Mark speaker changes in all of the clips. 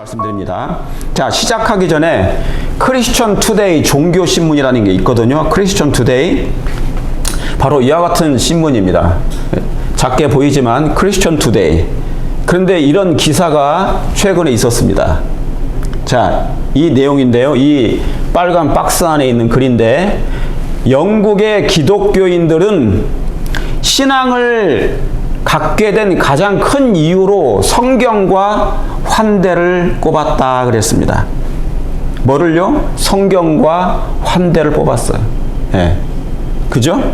Speaker 1: 말씀드립니다. 자, 시작하기 전에 크리스천 투데이 종교신문이라는 게 있거든요. 크리스천 투데이, 바로 이와 같은 신문입니다. 작게 보이지만 크리스천 투데이. 그런데 이런 기사가 최근에 있었습니다. 자, 이 내용인데요. 이 빨간 박스 안에 있는 글인데, 영국의 기독교인들은 신앙을 갖게 된 가장 큰 이유로 성경과 환대를 꼽았다 그랬습니다. 뭐를요? 성경과 환대를 뽑았어요. 예. 그죠?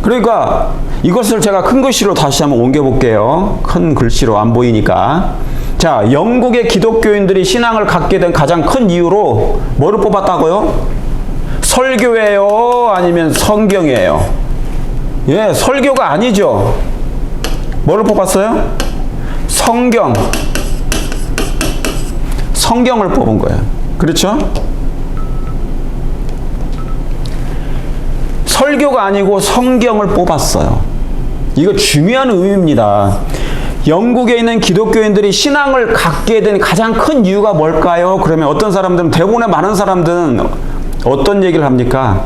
Speaker 1: 그러니까 이것을 제가 큰 글씨로 다시 한번 옮겨볼게요. 큰 글씨로 안 보이니까. 자, 영국의 기독교인들이 신앙을 갖게 된 가장 큰 이유로 뭐를 뽑았다고요? 설교예요? 아니면 성경이에요? 예, 설교가 아니죠. 뭐를 뽑았어요? 성경. 성경을 뽑은 거예요. 그렇죠? 설교가 아니고 성경을 뽑았어요. 이거 중요한 의미입니다. 영국에 있는 기독교인들이 신앙을 갖게 된 가장 큰 이유가 뭘까요? 그러면 어떤 사람들은, 대부분의 많은 사람들은 어떤 얘기를 합니까?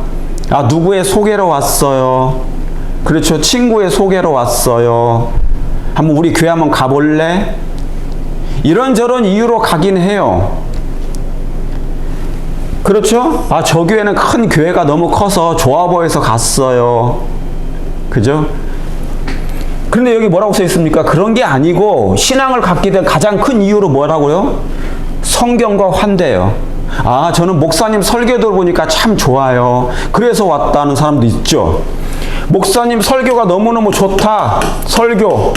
Speaker 1: 아, 누구의 소개로 왔어요. 그렇죠. 친구의 소개로 왔어요. 한번 우리 교회 한번 가볼래? 이런저런 이유로 가긴 해요. 그렇죠? 아, 저 교회는 큰 교회가 너무 커서 좋아 보여서 갔어요. 그죠? 그런데 여기 뭐라고 써 있습니까? 그런 게 아니고 신앙을 갖게 된 가장 큰 이유로 뭐라고요? 성경과 환대예요. 아, 저는 목사님 설교들 보니까 참 좋아요. 그래서 왔다는 사람도 있죠. 목사님 설교가 너무너무 좋다. 설교.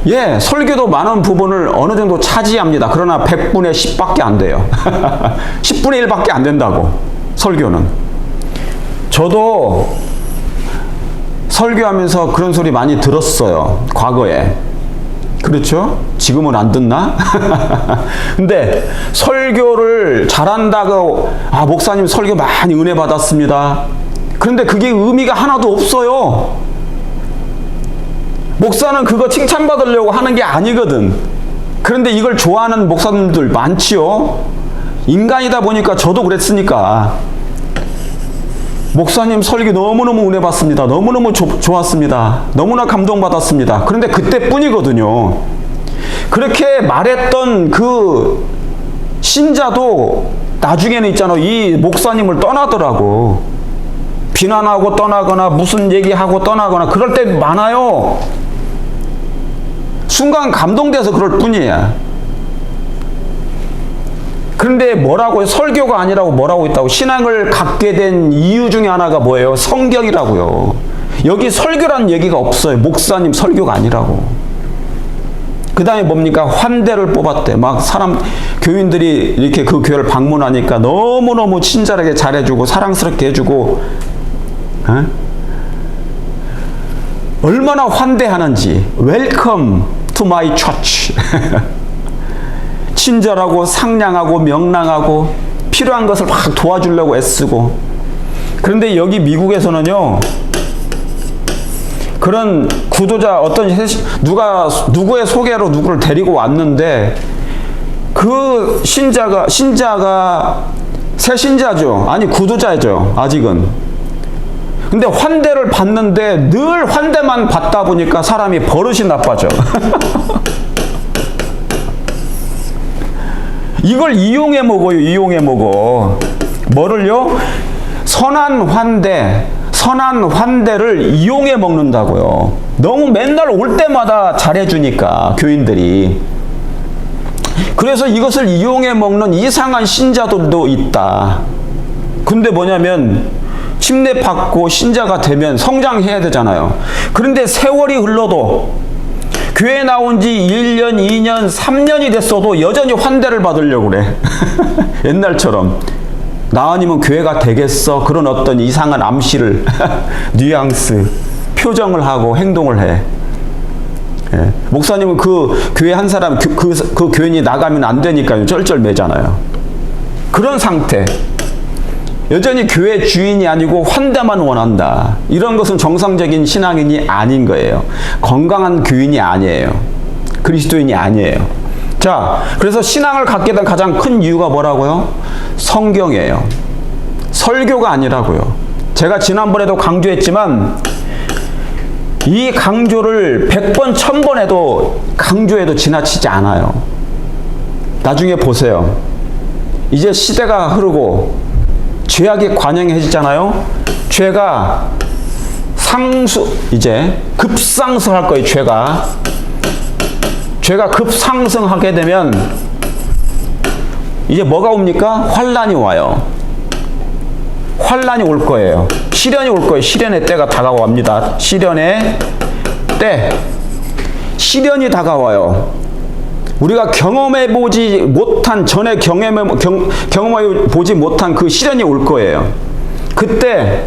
Speaker 1: 예, 설교도 많은 부분을 어느 정도 차지합니다. 그러나 100분의 10밖에 안 돼요. 10분의 1밖에 안 된다고, 설교는. 저도 설교하면서 그런 소리 많이 들었어요, 과거에. 그렇죠? 지금은 안 듣나? 근데 설교를 잘한다고, 아, 목사님 설교 많이 은혜 받았습니다. 그런데 그게 의미가 하나도 없어요. 목사는 그거 칭찬받으려고 하는 게 아니거든. 그런데 이걸 좋아하는 목사님들 많지요. 인간이다 보니까 저도 그랬으니까. 목사님 설교 너무너무 은혜 받습니다. 너무너무 좋았습니다. 너무나 감동받았습니다. 그런데 그때뿐이거든요. 그렇게 말했던 그 신자도 나중에는 있잖아, 이 목사님을 떠나더라고. 비난하고 떠나거나 무슨 얘기하고 떠나거나 그럴 때 많아요. 순간 감동돼서 그럴 뿐이야. 그런데 뭐라고요? 설교가 아니라고 뭐라고 있다고? 신앙을 갖게 된 이유 중에 하나가 뭐예요? 성경이라고요. 여기 설교란 얘기가 없어요. 목사님 설교가 아니라고. 그 다음에 뭡니까? 환대를 뽑았대. 막 교인들이 이렇게 그 교회를 방문하니까 너무너무 친절하게 잘해주고 사랑스럽게 해주고, 어? 얼마나 환대하는지. Welcome to my church. 친절하고 상냥하고 명랑하고 필요한 것을 막 도와주려고 애쓰고. 그런데 여기 미국에서는요, 그런 구도자, 누구의 소개로 누구를 데리고 왔는데, 그 신자가 새 신자죠. 아니, 구도자죠, 아직은. 근데 환대를 받는데 늘 환대만 받다 보니까 사람이 버릇이 나빠져. 이걸 이용해 먹어요, 이용해 먹어. 뭐를요? 선한 환대를 이용해 먹는다고요. 너무 맨날 올 때마다 잘해주니까, 교인들이. 그래서 이것을 이용해 먹는 이상한 신자들도 있다. 근데 뭐냐면, 침례받고 신자가 되면 성장해야 되잖아요. 그런데 세월이 흘러도 교회 나온 지 1년, 2년, 3년이 됐어도 여전히 환대를 받으려고 그래. 옛날처럼. 나 아니면 교회가 되겠어? 그런 어떤 이상한 암시를, 뉘앙스, 표정을 하고 행동을 해. 예. 목사님은 그 교회 한 사람, 그 교인이 나가면 안 되니까요. 쩔쩔매잖아요. 그런 상태. 여전히 교회 주인이 아니고 환대만 원한다. 이런 것은 정상적인 신앙인이 아닌 거예요. 건강한 교인이 아니에요. 그리스도인이 아니에요. 자, 그래서 신앙을 갖게 된 가장 큰 이유가 뭐라고요? 성경이에요. 설교가 아니라고요. 제가 지난번에도 강조했지만 이 강조를 100번, 1000번 해도 강조해도 지나치지 않아요. 나중에 보세요. 이제 시대가 흐르고 죄악이 관영해지잖아요. 죄가 이제 급상승할 거예요. 죄가 급상승하게 되면 이제 뭐가 옵니까? 환란이 와요. 환란이 올 거예요. 시련이 올 거예요. 시련의 때가 다가옵니다. 시련의 때. 시련이 다가와요. 우리가 경험해보지 못한, 전에 경험해보지 못한 그 시련이 올 거예요. 그때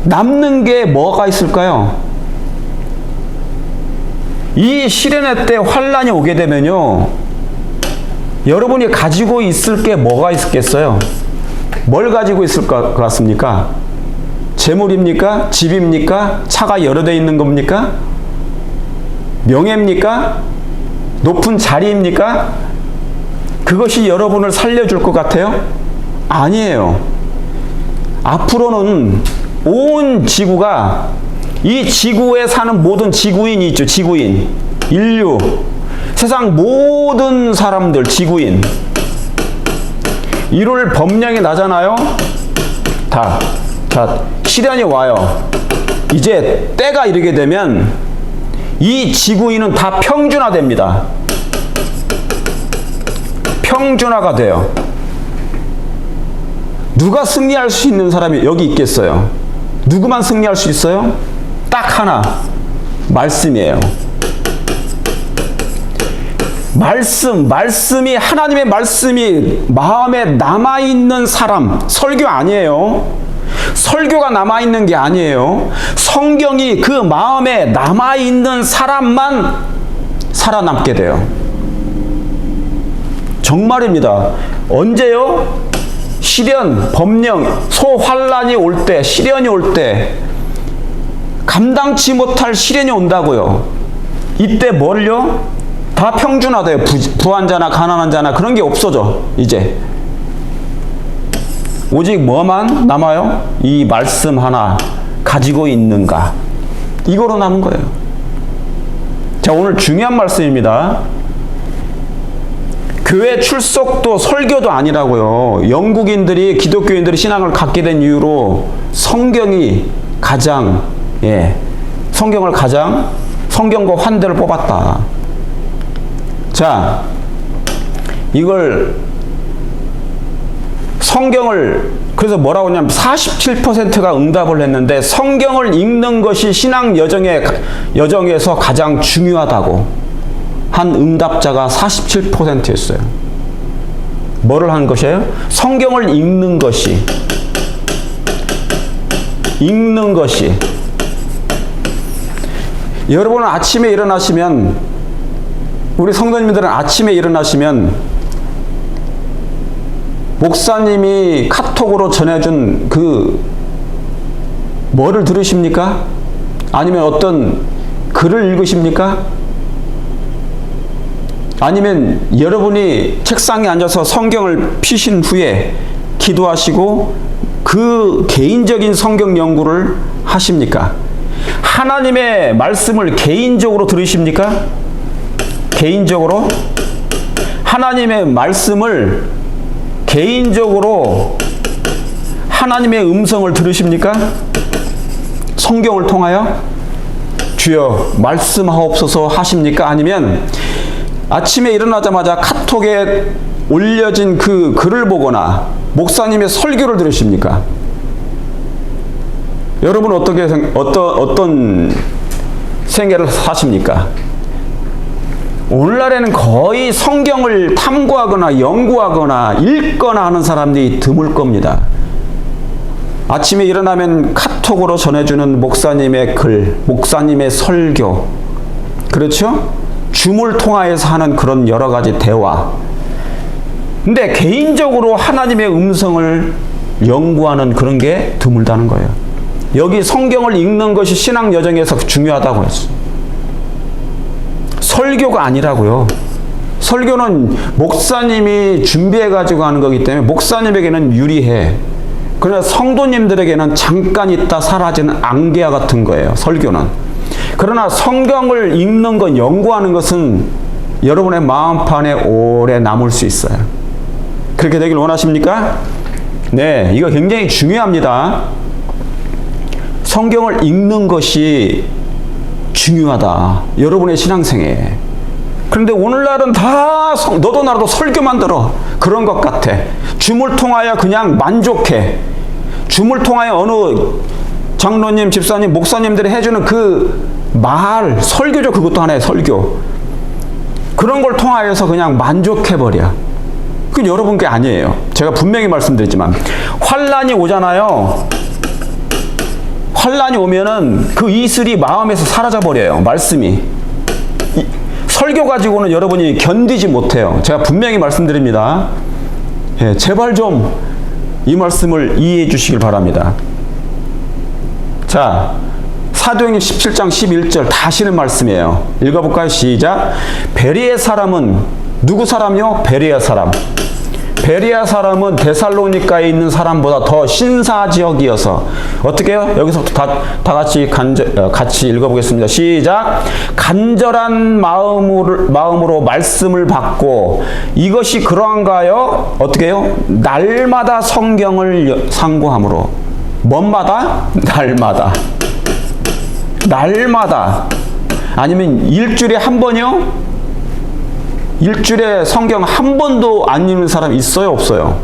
Speaker 1: 남는 게 뭐가 있을까요? 이 시련의 때 환란이 오게 되면요, 여러분이 가지고 있을 게 뭐가 있겠어요? 뭘 가지고 있을 것 같습니까? 재물입니까? 집입니까? 차가 여러 대 있는 겁니까? 명예입니까? 높은 자리입니까? 그것이 여러분을 살려줄 것 같아요? 아니에요. 앞으로는 온 지구가, 이 지구에 사는 모든 지구인이 있죠. 지구인, 인류, 세상 모든 사람들, 지구인, 이룰 법령이 나잖아요. 자, 시련이 와요. 이제 때가 이르게 되면 이 지구인은 다 평준화됩니다. 평준화가 돼요. 누가 승리할 수 있는 사람이 여기 있겠어요? 누구만 승리할 수 있어요? 딱 하나, 말씀이에요. 말씀이, 하나님의 말씀이 마음에 남아있는 사람, 설교 아니에요. 설교가 남아있는 게 아니에요. 성경이 그 마음에 남아있는 사람만 살아남게 돼요. 정말입니다. 언제요? 시련, 법령, 소환란이 올 때, 시련이 올 때, 감당치 못할 시련이 온다고요. 이때 뭘요? 다 평준화돼요. 부한 자나 가난한 자나 그런 게 없어져. 이제 오직 뭐만 남아요? 이 말씀 하나 가지고 있는가? 이거로 남은 거예요. 자, 오늘 중요한 말씀입니다. 교회 출석도 설교도 아니라고요. 영국인들이, 기독교인들이 신앙을 갖게 된 이유로 성경이 가장, 성경과 환대를 뽑았다. 자, 이걸 성경을, 그래서 뭐라고 하냐면 47%가 응답을 했는데 성경을 읽는 것이 신앙 여정에서 가장 중요하다고 한 응답자가 47%였어요. 뭐를 한 것이에요? 성경을 읽는 것이. 여러분은 아침에 일어나시면, 우리 성도님들은 아침에 일어나시면 목사님이 카톡으로 전해준 뭐를 들으십니까? 아니면 어떤 글을 읽으십니까? 아니면 여러분이 책상에 앉아서 성경을 피신 후에 기도하시고 그 개인적인 성경 연구를 하십니까? 하나님의 말씀을 개인적으로 들으십니까? 개인적으로? 하나님의 말씀을 개인적으로 하나님의 음성을 들으십니까? 성경을 통하여? 주여 말씀하옵소서 하십니까? 아니면 아침에 일어나자마자 카톡에 올려진 그 글을 보거나 목사님의 설교를 들으십니까? 여러분은 어떤 생애를 사십니까? 오늘날에는 거의 성경을 탐구하거나 연구하거나 읽거나 하는 사람들이 드물 겁니다. 아침에 일어나면 카톡으로 전해주는 목사님의 글, 목사님의 설교, 그렇죠? 줌을 통하여서 하는 그런 여러 가지 대화, 근데 개인적으로 하나님의 음성을 연구하는 그런 게 드물다는 거예요. 여기 성경을 읽는 것이 신앙 여정에서 중요하다고 했어요. 설교가 아니라고요. 설교는 목사님이 준비해가지고 하는 거기 때문에 목사님에게는 유리해. 그러나 성도님들에게는 잠깐 있다 사라지는 안개와 같은 거예요. 설교는. 그러나 성경을 읽는 것, 연구하는 것은 여러분의 마음판에 오래 남을 수 있어요. 그렇게 되길 원하십니까? 네, 이거 굉장히 중요합니다. 성경을 읽는 것이 중요하다. 여러분의 신앙생에. 그런데 오늘날은 다 너도 나도 설교만 들어. 그런 것 같아. 줌을 통하여 그냥 만족해. 줌을 통하여 어느 장로님, 집사님, 목사님들이 해주는 그 말, 설교죠. 그것도 하나의 설교. 그런 걸 통하여서 그냥 만족해버려. 그건 여러분 게 아니에요. 제가 분명히 말씀드렸지만 환란이 오잖아요. 환란이 오면은 그 이슬이 마음에서 사라져버려요. 말씀이. 설교 가지고는 여러분이 견디지 못해요. 제가 분명히 말씀드립니다. 예, 제발 좀 이 말씀을 이해해 주시길 바랍니다. 자, 사도행전 17장 11절 다시는 말씀이에요. 읽어볼까요? 시작. 베레아 사람은 누구 사람이요? 베레아 사람. 베레아 사람은 데살로니가에 있는 사람보다 더 신사지역이어서 어떻게 해요? 여기서부터 다 같이 읽어보겠습니다. 시작. 간절한 마음으로 말씀을 받고 이것이 그러한가요? 어떻게 해요? 날마다 성경을 상고함으로. 뭔마다? 날마다. 날마다. 아니면 일주일에 한 번이요? 일주일에 성경 한 번도 안 읽는 사람 있어요? 없어요?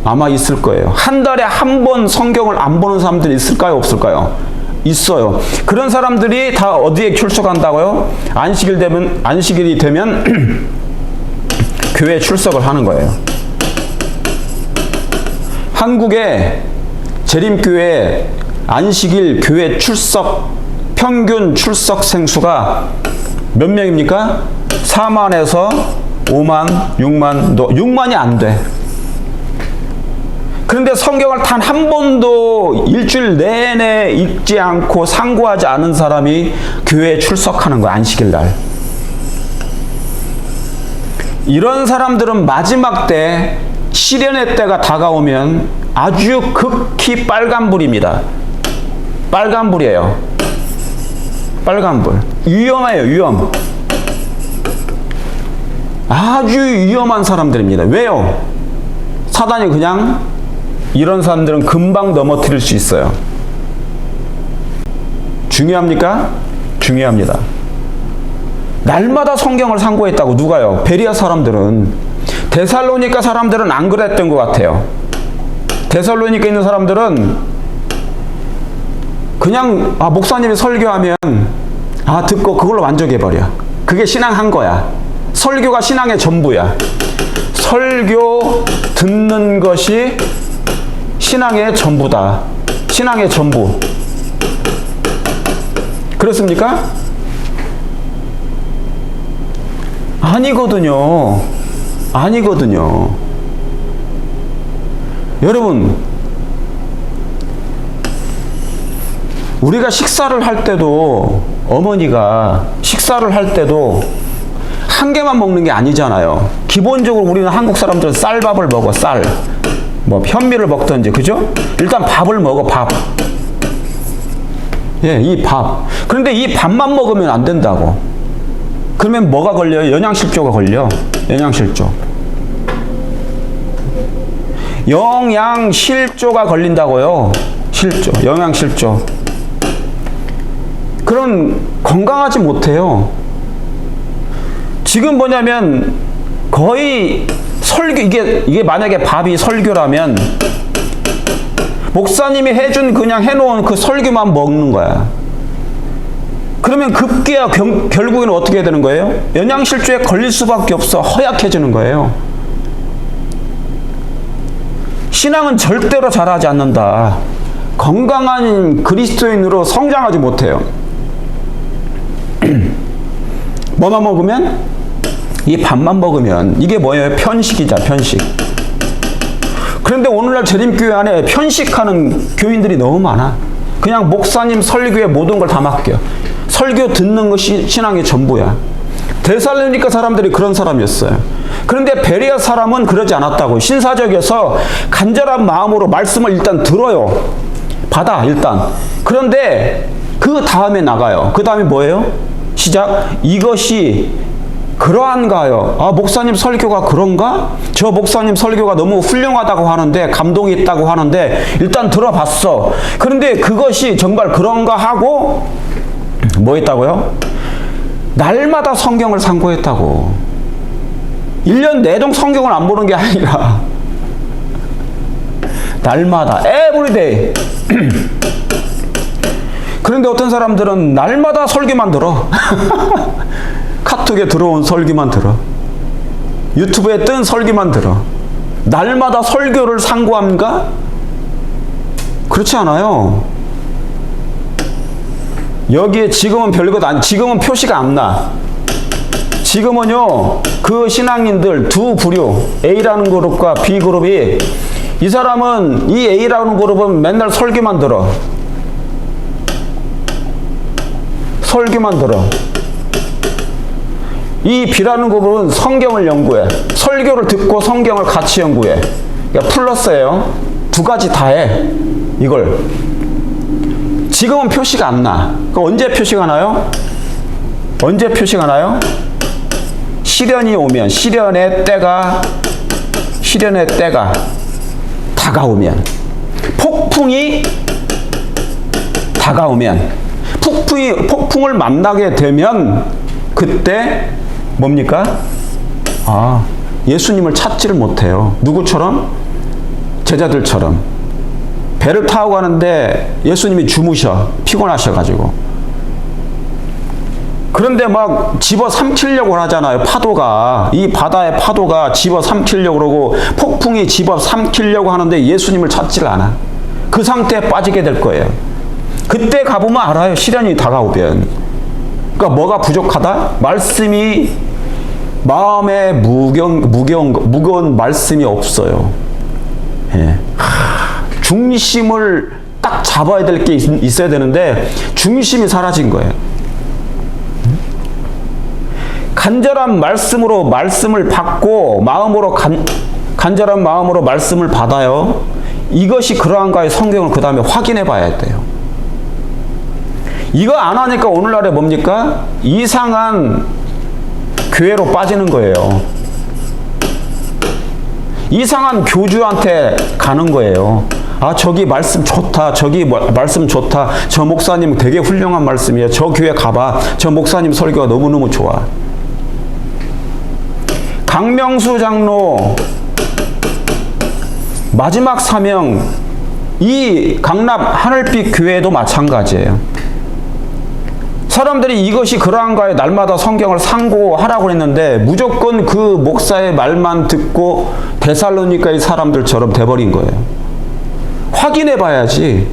Speaker 1: 아마 있을 거예요. 한 달에 한 번 성경을 안 보는 사람들이 있을까요? 없을까요? 있어요. 그런 사람들이 다 어디에 출석한다고요? 안식일이 되면 교회에 출석을 하는 거예요. 한국의 재림교회 안식일 교회 평균 출석 생수가 몇 명입니까? 4만에서 5만, 6만, 6만이 안 돼. 그런데 성경을 단 한 번도 일주일 내내 읽지 않고 상고하지 않은 사람이 교회에 출석하는 거야, 안식일 날. 이런 사람들은 마지막 때, 시련의 때가 다가오면 아주 극히 빨간불입니다. 빨간불이에요. 빨간불. 위험해요, 위험. 아주 위험한 사람들입니다. 왜요? 사단이 그냥 이런 사람들은 금방 넘어뜨릴 수 있어요. 중요합니까? 중요합니다. 날마다 성경을 상고했다고. 누가요? 베레아 사람들은. 데살로니가 사람들은 안 그랬던 것 같아요. 데살로니가 있는 사람들은 그냥 목사님이 설교하면 듣고 그걸로 만족해버려. 그게 신앙한 거야. 설교가 신앙의 전부야. 설교 듣는 것이 신앙의 전부다. 신앙의 전부. 그렇습니까? 아니거든요. 아니거든요. 여러분, 우리가 식사를 할 때도 어머니가 식사를 할 때도 한 개만 먹는 게 아니잖아요. 기본적으로 우리는 한국 사람들은 쌀밥을 먹어. 쌀. 뭐 현미를 먹든지, 그죠? 일단 밥을 먹어. 밥. 예, 이 밥. 그런데 이 밥만 먹으면 안 된다고. 그러면 뭐가 걸려요? 영양실조가 걸려. 영양실조. 영양실조가 걸린다고요. 실조. 영양실조. 그럼 건강하지 못해요. 지금 뭐냐면 거의 설교, 이게 만약에 밥이 설교라면 목사님이 그냥 해놓은 그 설교만 먹는 거야. 그러면 급기야 결국에는 어떻게 해야 되는 거예요? 영양실조에 걸릴 수밖에 없어. 허약해지는 거예요. 신앙은 절대로 자라지 않는다. 건강한 그리스도인으로 성장하지 못해요. 뭐만 먹으면? 이 밥만 먹으면 이게 뭐예요? 편식이자 편식. 그런데 오늘날 재림교회 안에 편식하는 교인들이 너무 많아. 그냥 목사님 설교에 모든 걸 다 맡겨. 설교 듣는 것이 신앙의 전부야. 데살로니가 사람들이 그런 사람이었어요. 그런데 베레아 사람은 그러지 않았다고. 신사적에서 간절한 마음으로 말씀을 일단 들어요. 받아 일단. 그런데 그 다음에 나가요. 그 다음에 뭐예요? 시작. 이것이 그러한가요? 아, 목사님 설교가 그런가? 저 목사님 설교가 너무 훌륭하다고 하는데, 감동이 있다고 하는데 일단 들어봤어. 그런데 그것이 정말 그런가 하고 뭐 했다고요? 날마다 성경을 상고했다고. 1년 내동 성경을 안 보는 게 아니라 날마다 에브리데이. 그런데 어떤 사람들은 날마다 설교만 들어. 카톡에 들어온 설교만 들어. 유튜브에 뜬 설교만 들어. 날마다 설교를 상고합니까? 그렇지 않아요. 여기에 지금은 별것 아니, 지금은 표시가 안 나. 지금은요, 그 신앙인들 두 부류, A라는 그룹과 B 그룹이, 이 사람은, 이 A라는 그룹은 맨날 설교만 들어. 설교만 들어. 이 B라는 그룹은 성경을 연구해. 설교를 듣고 성경을 같이 연구해. 그러니까 플러스예요. 두 가지 다 해. 이걸. 지금은 표시가 안 나. 그럼 언제 표시가 나요? 언제 표시가 나요? 시련이 오면, 시련의 때가 다가오면, 폭풍이 다가오면, 폭풍을 만나게 되면, 그때 뭡니까? 아, 예수님을 찾지를 못해요. 누구처럼? 제자들처럼. 배를 타고 가는데 예수님이 주무셔. 피곤하셔가지고. 그런데 막 집어 삼키려고 하잖아요. 파도가. 이 바다의 파도가 집어 삼키려고 그러고 폭풍이 집어 삼키려고 하는데 예수님을 찾지를 않아. 그 상태에 빠지게 될 거예요. 그때 가보면 알아요. 시련이 다가오면. 그러니까 뭐가 부족하다? 말씀이 마음에 무거운 말씀이 없어요. 예. 중심을 딱 잡아야 될 게 있어야 되는데 중심이 사라진 거예요. 간절한 말씀으로 말씀을 받고 마음으로 간절한 마음으로 말씀을 받아요. 이것이 그러한가요? 성경을 그 다음에 확인해 봐야 돼요. 이거 안 하니까 오늘날에 뭡니까? 이상한 교회로 빠지는 거예요. 이상한 교주한테 가는 거예요. 아, 저기 말씀 좋다. 저기 말씀 좋다. 저 목사님 되게 훌륭한 말씀이에요. 저 교회 가봐. 저 목사님 설교가 너무너무 좋아. 강명수 장로 마지막 사명, 이 강남 하늘빛 교회도 마찬가지예요. 사람들이 이것이 그러한가요? 날마다 성경을 상고하라고 했는데 무조건 그 목사의 말만 듣고 데살로니가의 사람들처럼 돼버린 거예요. 확인해 봐야지.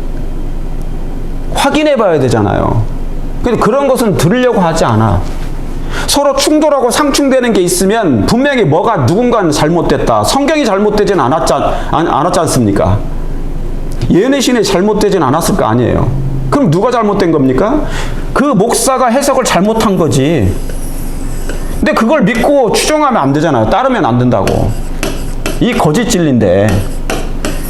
Speaker 1: 확인해 봐야 되잖아요. 근데 그런 것은 들으려고 하지 않아. 서로 충돌하고 상충되는 게 있으면 분명히 뭐가 누군가는 잘못됐다. 성경이 잘못되진 않았지 않습니까? 예내신이 잘못되진 않았을 거 아니에요. 그럼 누가 잘못된 겁니까? 그 목사가 해석을 잘못한 거지. 근데 그걸 믿고 추종하면 안 되잖아요. 따르면 안 된다고. 이 거짓 진리인데.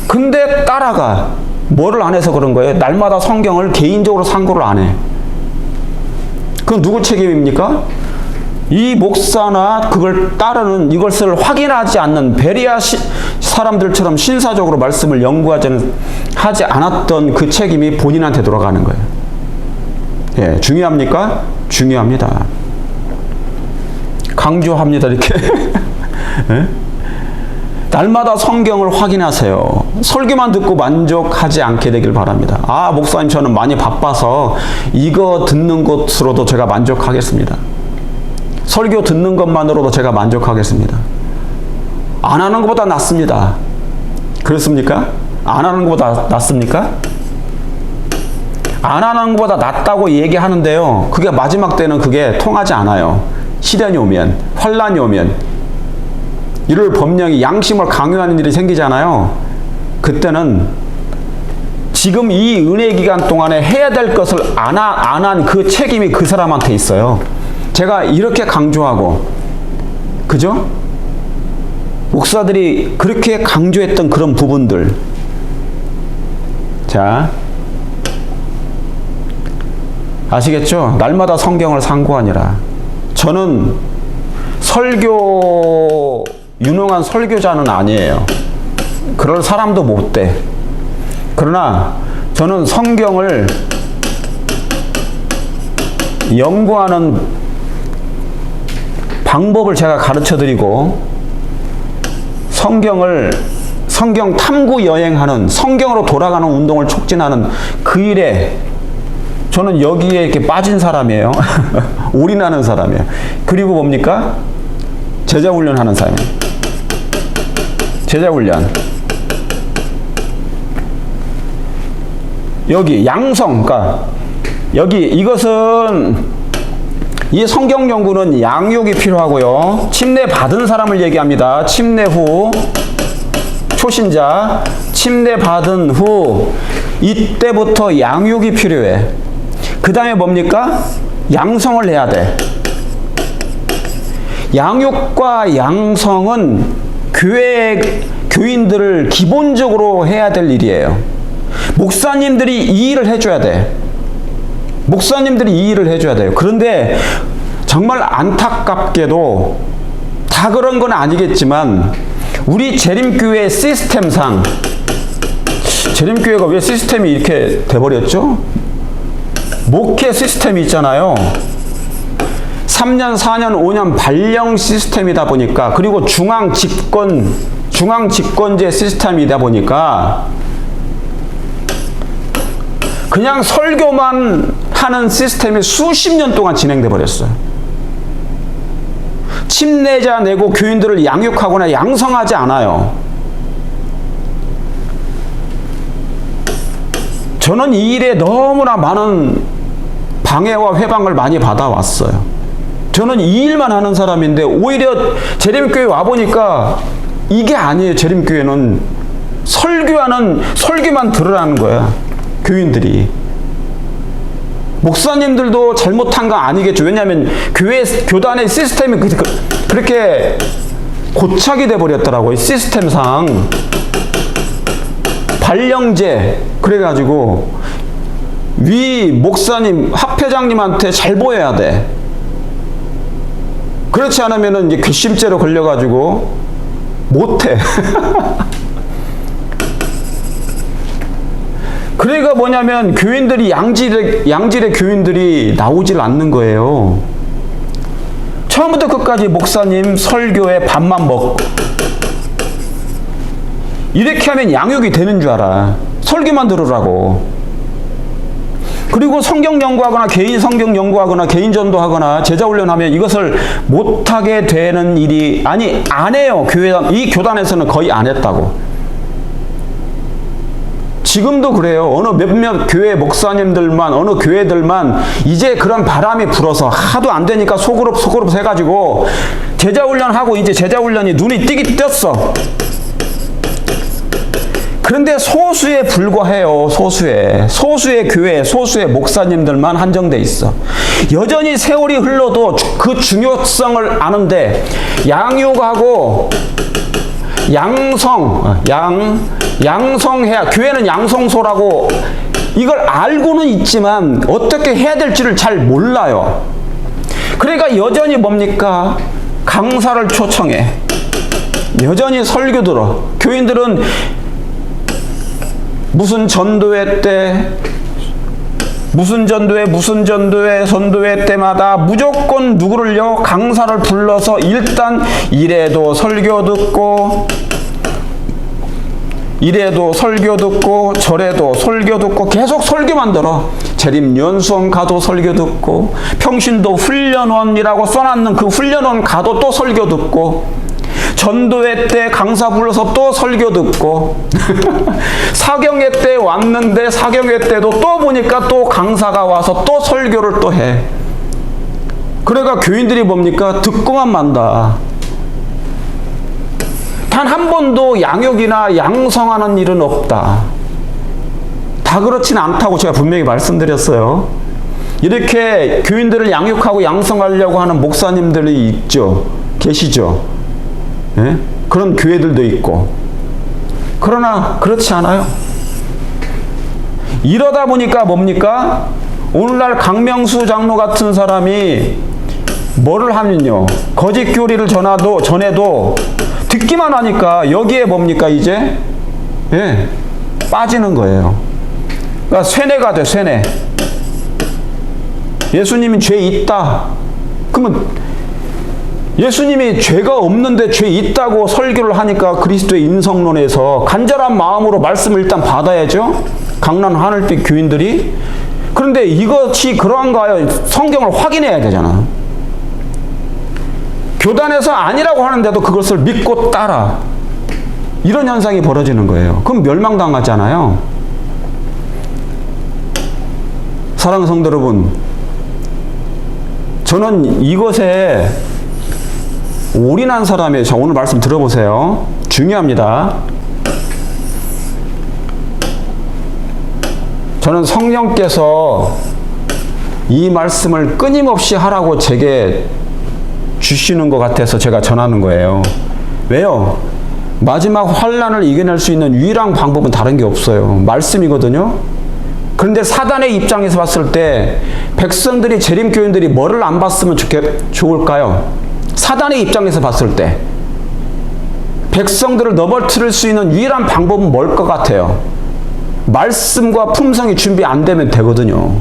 Speaker 1: 근데 따라가. 뭐를 안 해서 그런 거예요? 날마다 성경을 개인적으로 상고를 안 해. 그건 누구 책임입니까? 이 목사나 그걸 따르는 이것을 확인하지 않는 베레아 사람들처럼 신사적으로 말씀을 하지 않았던 그 책임이 본인한테 돌아가는 거예요. 예, 중요합니까? 중요합니다. 강조합니다. 이렇게. 예? 날마다 성경을 확인하세요. 설교만 듣고 만족하지 않게 되길 바랍니다. 아, 목사님 저는 많이 바빠서 이거 듣는 것으로도 제가 만족하겠습니다. 설교 듣는 것만으로도 제가 만족하겠습니다. 안 하는 것보다 낫습니다. 그렇습니까? 안 하는 것보다 낫습니까? 안 하는 것보다 낫다고 얘기하는데요. 그게 마지막 때는 그게 통하지 않아요. 시련이 오면, 환란이 오면, 이를 법령이 양심을 강요하는 일이 생기잖아요. 그때는 지금 이 은혜 기간 동안에 해야 될 것을 안 한 그 책임이 그 사람한테 있어요. 제가 이렇게 강조하고, 그죠? 목사들이 그렇게 강조했던 그런 부분들. 자, 아시겠죠? 날마다 성경을 상고하니라. 저는 유능한 설교자는 아니에요. 그럴 사람도 못 돼. 그러나 저는 성경을 연구하는 방법을 제가 가르쳐 드리고, 성경 탐구 여행하는, 성경으로 돌아가는 운동을 촉진하는 그 일에 저는 여기에 이렇게 빠진 사람이에요. 올인하는 사람이에요. 그리고 뭡니까? 제자 훈련하는 사람이에요. 제자 훈련. 여기 양성, 그러니까 여기 이것은, 이 성경 연구는 양육이 필요하고요. 침례 받은 사람을 얘기합니다. 침례 후 초신자, 침례 받은 후 이때부터 양육이 필요해. 그 다음에 뭡니까? 양성을 해야 돼. 양육과 양성은 교인들을 기본적으로 해야 될 일이에요. 목사님들이 이 일을 해줘야 돼. 목사님들이 이 일을 해줘야 돼요. 그런데 정말 안타깝게도 다 그런 건 아니겠지만, 우리 재림교회 시스템상, 재림교회가 왜 시스템이 이렇게 돼버렸죠? 목회 시스템이 있잖아요. 3년, 4년, 5년 발령 시스템이다 보니까, 그리고 중앙집권제 시스템이다 보니까 그냥 설교만 하는 시스템이 수십 년 동안 진행돼 버렸어요. 침례자 내고 교인들을 양육하거나 양성하지 않아요. 저는 이 일에 너무나 많은 방해와 회방을 많이 받아왔어요. 저는 이 일만 하는 사람인데, 오히려 재림교회 와보니까 이게 아니에요. 재림교회는 설교만 들으라는 거야. 교인들이. 목사님들도 잘못한 거 아니겠죠. 왜냐하면 교단의 시스템이 그렇게 고착이 돼버렸더라고요. 시스템상. 발령제. 그래가지고 위 목사님, 합회장님한테 잘 보여야 돼. 그렇지 않으면은 이제 괘씸죄로 걸려가지고 못해. 그러니까 뭐냐면 교인들이 양질의 교인들이 나오질 않는 거예요. 처음부터 끝까지 목사님 설교에 밥만 먹고, 이렇게 하면 양육이 되는 줄 알아. 설교만 들으라고. 그리고 성경 연구하거나 개인 성경 연구하거나 개인 전도하거나 제자 훈련하면 이것을 못하게 되는 일이, 아니 안 해요. 이 교단에서는 거의 안 했다고. 지금도 그래요. 어느 몇몇 교회 목사님들만, 어느 교회들만 이제 그런 바람이 불어서 하도 안 되니까 소그룹 해가지고 제자 훈련하고, 이제 제자 훈련이 눈이 띄었어. 그런데 소수에 불과해요. 소수의 교회, 소수의 목사님들만 한정돼 있어. 여전히 세월이 흘러도 그 중요성을 아는데, 양육하고 양성해야, 교회는 양성소라고 이걸 알고는 있지만 어떻게 해야 될지를 잘 몰라요. 그러니까 여전히 뭡니까? 강사를 초청해. 여전히 설교 들어. 교인들은 무슨 전도회 때, 무슨 전도회 때마다 무조건 누구를요? 강사를 불러서 일단 이래도 설교 듣고, 저래도 설교 듣고, 계속 설교만 들어. 재림연수원 가도 설교 듣고, 평신도 훈련원이라고 써놨는 그 훈련원 가도 또 설교 듣고, 전도회 때 강사 불러서 또 설교 듣고, 사경회 때 왔는데 사경회 때도 또 보니까 또 강사가 와서 또 설교를 또 해. 그러니까 교인들이 뭡니까? 듣고만 만다. 단 한 번도 양육이나 양성하는 일은 없다. 다 그렇지는 않다고 제가 분명히 말씀드렸어요. 이렇게 교인들을 양육하고 양성하려고 하는 목사님들이 있죠. 계시죠. 예? 그런 교회들도 있고. 그러나 그렇지 않아요. 이러다 보니까 뭡니까? 오늘날 강명수 장로 같은 사람이 뭐를 하면요, 거짓 교리를 전해도 듣기만 하니까 여기에 뭡니까 이제? 예, 빠지는 거예요. 그러니까 쇠뇌가 돼, 쇠뇌. 예수님이 죄 있다. 그러면 예수님이 죄가 없는데 죄 있다고 설교를 하니까 그리스도의 인성론에서 간절한 마음으로 말씀을 일단 받아야죠. 강남 하늘빛 교인들이. 그런데 이것이 그러한가요? 성경을 확인해야 되잖아. 교단에서 아니라고 하는데도 그것을 믿고 따라. 이런 현상이 벌어지는 거예요. 그럼 멸망당하잖아요. 사랑하는 성도 여러분, 저는 이것에 올인한 사람이에요. 자, 오늘 말씀 들어보세요. 중요합니다. 저는 성령께서 이 말씀을 끊임없이 하라고 제게 주시는 것 같아서 제가 전하는 거예요. 왜요? 마지막 환난을 이겨낼 수 있는 유일한 방법은 다른 게 없어요. 말씀이거든요. 그런데 사단의 입장에서 봤을 때 백성들이, 재림교인들이 뭐를 안 봤으면 좋을까요? 사단의 입장에서 봤을 때 백성들을 넘어뜨릴 수 있는 유일한 방법은 뭘 것 같아요? 말씀과 품성이 준비 안 되면 되거든요.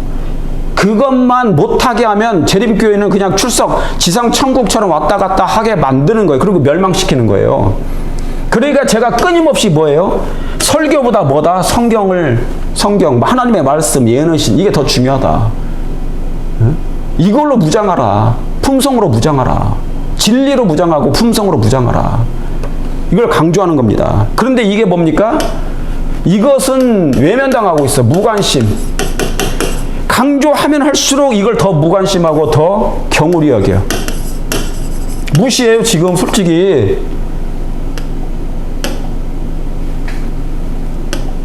Speaker 1: 그것만 못하게 하면 재림교회는 그냥 출석, 지상천국처럼 왔다 갔다 하게 만드는 거예요. 그리고 멸망시키는 거예요. 그러니까 제가 끊임없이 뭐예요? 설교보다 뭐다? 성경, 하나님의 말씀, 예언신, 이게 더 중요하다. 이걸로 무장하라. 품성으로 무장하라. 진리로 무장하고 품성으로 무장하라. 이걸 강조하는 겁니다. 그런데 이게 뭡니까? 이것은 외면당하고 있어. 무관심. 강조하면 할수록 이걸 더 무관심하고 더 경홀히 여겨. 무시해요, 지금 솔직히.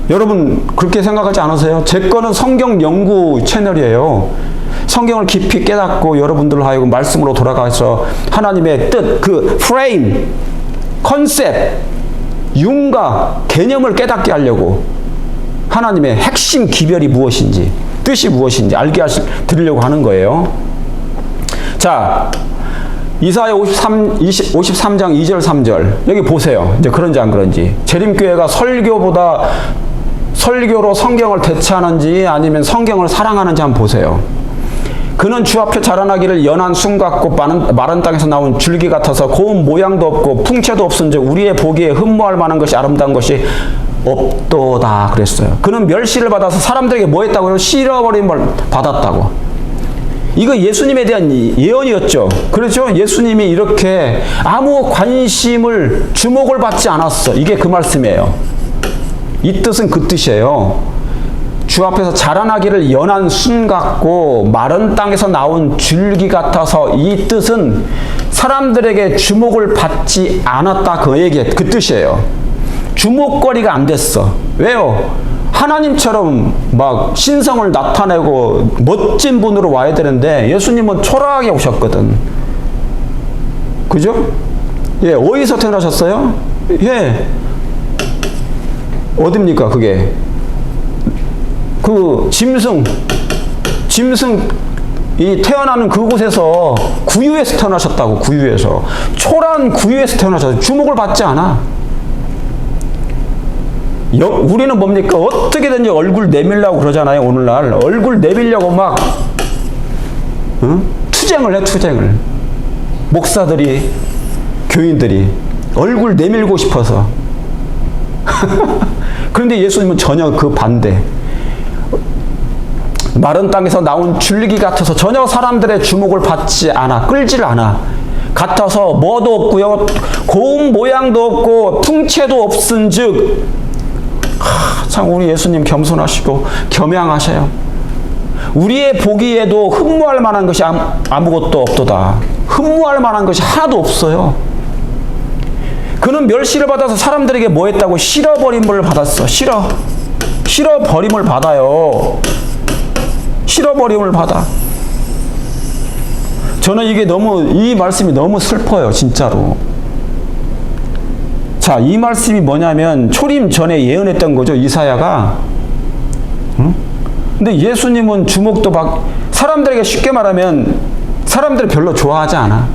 Speaker 1: 여러분 그렇게 생각하지 않으세요? 제 거는 성경 연구 채널이에요. 성경을 깊이 깨닫고 여러분들 하여금 말씀으로 돌아가서 하나님의 뜻, 그 프레임, 컨셉, 윤곽, 개념을 깨닫게 하려고, 하나님의 핵심 기별이 무엇인지, 뜻이 무엇인지 알게 드리려고 하는 거예요. 자, 이사야 53장 2절 3절 여기 보세요. 이제 그런지 안 그런지. 재림교회가 설교로 성경을 대체하는지 아니면 성경을 사랑하는지 한번 보세요. 그는 주 앞에 자라나기를 연한 순 같고 마른 땅에서 나온 줄기 같아서 고운 모양도 없고 풍채도 없은즉 우리의 보기에 흠모할 만한 것이 아름다운 것이 없도다 그랬어요. 그는 멸시를 받아서 사람들에게 뭐 했다고요? 실어버림을 받았다고. 이거 예수님에 대한 예언이었죠. 그렇죠? 예수님이 이렇게 아무 관심을, 주목을 받지 않았어. 이게 그 말씀이에요. 이 뜻은 그 뜻이에요. 주 앞에서 자라나기를 연한 순 같고 마른 땅에서 나온 줄기 같아서, 이 뜻은 사람들에게 주목을 받지 않았다, 그 얘기, 그 뜻이에요. 주목거리가 안 됐어. 왜요? 하나님처럼 막 신성을 나타내고 멋진 분으로 와야 되는데 예수님은 초라하게 오셨거든. 그죠? 예, 어디서 태어나셨어요? 예. 어딥니까, 그게? 그 짐승 이 태어나는 그곳에서 구유에서 태어나셨다고. 구유에서, 초라한 구유에서 태어나셨어요. 주목을 받지 않아. 우리는 뭡니까? 어떻게든지 얼굴 내밀려고 그러잖아요. 오늘날 얼굴 내밀려고 막 투쟁을 해. 투쟁을. 목사들이, 교인들이 얼굴 내밀고 싶어서. 그런데 예수님은 전혀 그 반대. 마른 땅에서 나온 줄기 같아서 전혀 사람들의 주목을 받지 않아. 끌질 않아. 같아서 뭐도 없고요, 고운 모양도 없고 풍채도 없은즉. 참 우리 예수님 겸손하시고 겸양하셔요. 우리의 보기에도 흠모할 만한 것이 아무것도 없도다. 흠모할 만한 것이 하나도 없어요. 그는 멸시를 받아서 사람들에게 뭐 했다고? 실어버림을 받았어. 실어버림을 받아요. 실어버림을 받아. 저는 이 말씀이 너무 슬퍼요, 진짜로. 자, 이 말씀이 뭐냐면 초림 전에 예언했던 거죠, 이사야가. 응? 근데 예수님은 주목도 사람들에게 쉽게 말하면 사람들이 별로 좋아하지 않아.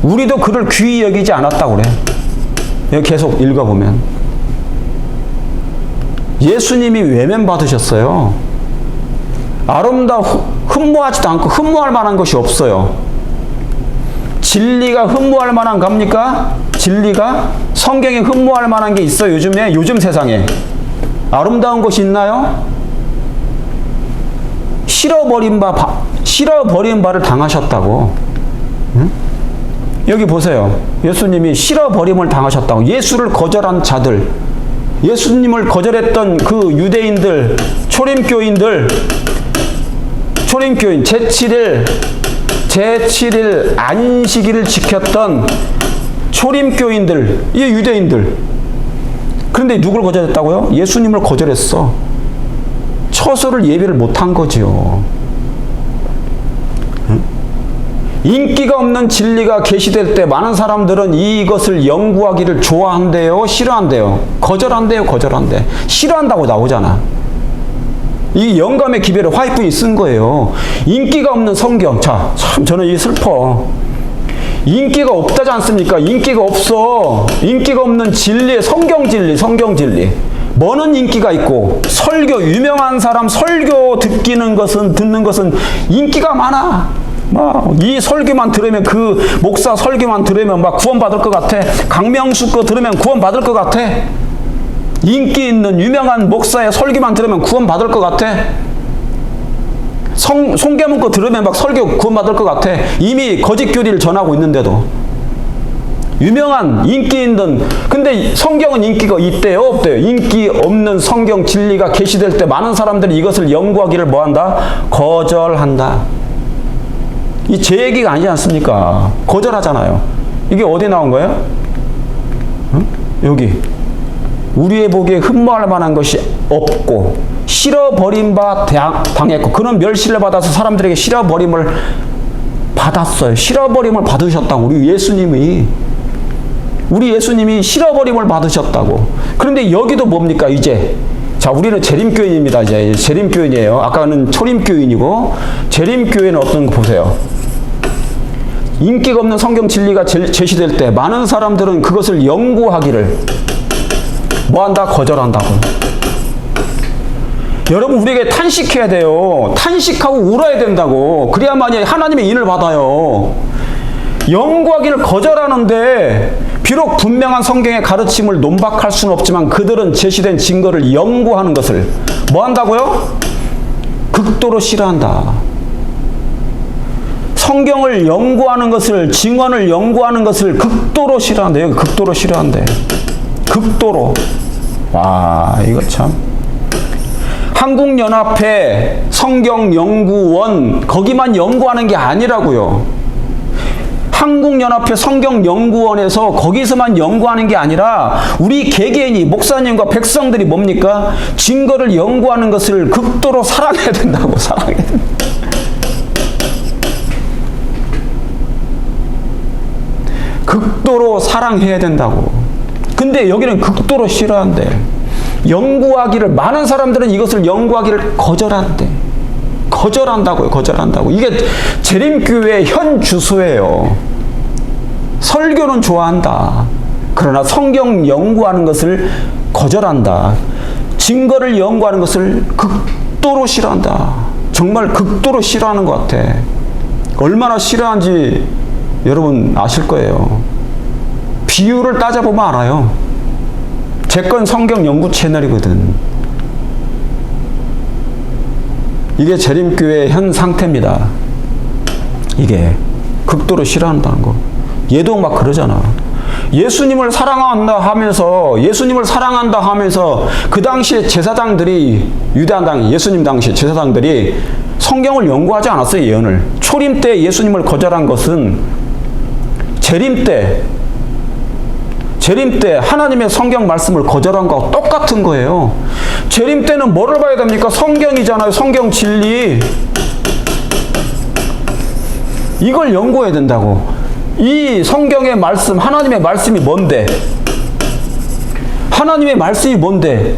Speaker 1: 우리도 그를 귀히 여기지 않았다고 그래. 여기 계속 읽어보면. 예수님이 외면받으셨어요. 흠모하지도 않고 흠모할 만한 것이 없어요. 진리가 흠모할 만한 겁니까? 진리가? 성경에 흠모할 만한 게 있어요, 요즘 세상에. 아름다운 것이 있나요? 실어버린 바를 당하셨다고. 응? 여기 보세요. 예수님이 실어버림을 당하셨다고. 예수를 거절한 자들, 예수님을 거절했던 그 유대인들, 초림교인, 제7일 안식일을 지켰던 초림교인들, 이 유대인들. 그런데 누굴 거절했다고요? 예수님을 거절했어. 처소를 예배를 못한 거지요. 인기가 없는 진리가 계시될 때 많은 사람들은 이것을 연구하기를 좋아한대요, 싫어한대요? 거절한대요, 거절한대. 싫어한다고 나오잖아. 이 영감의 기별에 화이트분이 쓴 거예요. 인기가 없는 성경. 자, 참 저는 이 슬퍼. 인기가 없다지 않습니까? 인기가 없어. 인기가 없는 진리, 성경 진리. 뭐는 인기가 있고, 유명한 사람 설교 듣는 것은 인기가 많아. 이 설교만 들으면, 그 목사 설교만 들으면 막 구원받을 것 같아. 강명수 거 들으면 구원받을 것 같아. 인기 있는 유명한 목사의 설교만 들으면 구원받을 것 같아. 송계문 거 들으면 막 설교 구원받을 것 같아. 이미 거짓 교리를 전하고 있는데도. 유명한 인기 있는, 근데 성경은 인기가 있대요, 없대요? 인기 없는 성경 진리가 계시될 때 많은 사람들이 이것을 연구하기를 뭐한다? 거절한다. 이 제 얘기가 아니지 않습니까? 거절하잖아요. 이게 어디 나온 거예요? 응? 여기. 우리의 보기에 흠모할 만한 것이 없고 실어버림 바 당했고, 그는 멸시를 받아서 사람들에게 실어버림을 받았어요. 실어버림을 받으셨다고. 우리 예수님이 실어버림을 받으셨다고. 그런데 여기도 뭡니까 이제? 자, 우리는 재림교인입니다. 이제 재림교인이에요. 아까는 초림교인이고, 재림교인은 어떤 거 보세요. 인기가 없는 성경 진리가 제시될 때 많은 사람들은 그것을 연구하기를 뭐한다? 거절한다고. 여러분, 우리에게 탄식해야 돼요. 탄식하고 울어야 된다고. 그래야만이 하나님의 인을 받아요. 연구하기를 거절하는데, 비록 분명한 성경의 가르침을 논박할 수는 없지만 그들은 제시된 증거를 연구하는 것을 뭐 한다고요? 극도로 싫어한다. 성경을 연구하는 것을, 증언을 연구하는 것을 극도로 싫어한대. 여기 극도로 싫어한대. 극도로. 와, 이거 참. 한국연합회 성경연구원, 거기만 연구하는 게 아니라고요. 한국연합회 성경연구원에서 거기서만 연구하는 게 아니라 우리 개개인이, 목사님과 백성들이 뭡니까? 증거를 연구하는 것을 극도로 사랑해야 된다고. 사랑해야 된다. 극도로 사랑해야 된다고. 근데 여기는 극도로 싫어한대. 연구하기를, 많은 사람들은 이것을 연구하기를 거절한대. 거절한다고요. 거절한다고. 이게 재림교회의 현 주소예요. 설교는 좋아한다. 그러나 성경 연구하는 것을 거절한다. 증거를 연구하는 것을 극도로 싫어한다. 정말 극도로 싫어하는 것 같아. 얼마나 싫어하는지 여러분 아실 거예요. 비율을 따져보면 알아요. 제 건 성경 연구 채널이거든. 이게 재림교회의 현 상태입니다. 이게 극도로 싫어한다는 거. 얘도 막 그러잖아. 예수님을 사랑한다 하면서 그 당시에 제사장들이 유대한 당 예수님 당시 제사장들이 성경을 연구하지 않았어요. 예언을. 초림 때 예수님을 거절한 것은 재림 때 하나님의 성경 말씀을 거절한 거하고 똑같은 거예요. 재림 때는 뭐를 봐야 됩니까? 성경이잖아요. 성경 진리. 이걸 연구해야 된다고. 이 성경의 말씀, 하나님의 말씀이 뭔데? 하나님의 말씀이 뭔데?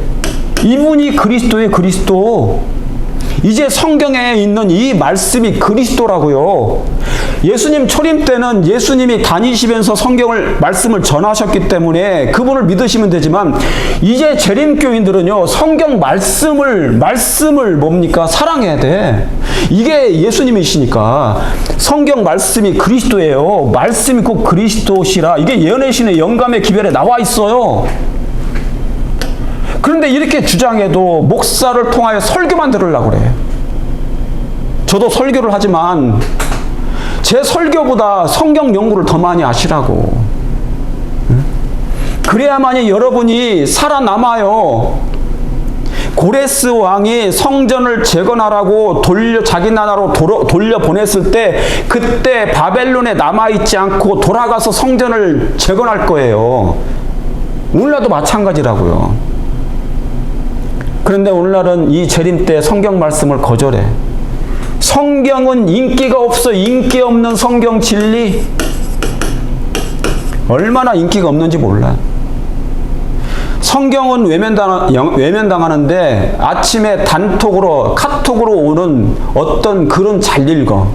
Speaker 1: 이분이 그리스도의 그리스도. 이제 성경에 있는 이 말씀이 그리스도라고요. 예수님 초림 때는 예수님이 다니시면서 성경을 말씀을 전하셨기 때문에 그분을 믿으시면 되지만 이제 재림교인들은요 성경 말씀을 뭡니까? 사랑해야 돼. 이게 예수님이시니까 성경 말씀이 그리스도예요. 말씀이 곧 그리스도시라. 이게 예언의 신의 영감의 기별에 나와 있어요. 그런데 이렇게 주장해도 목사를 통하여 설교만 들으려고 그래. 저도 설교를 하지만 제 설교보다 성경 연구를 더 많이 하시라고. 그래야만이 여러분이 살아남아요. 고레스 왕이 성전을 재건하라고 자기 나라로 돌려보냈을 때 그때 바벨론에 남아있지 않고 돌아가서 성전을 재건할 거예요. 오늘날도 마찬가지라고요. 그런데 오늘날은 이 재림 때 성경 말씀을 거절해. 성경은 인기가 없어. 인기 없는 성경 진리. 얼마나 인기가 없는지 몰라. 성경은 외면당하는데 아침에 카톡으로 오는 어떤 글은 잘 읽어.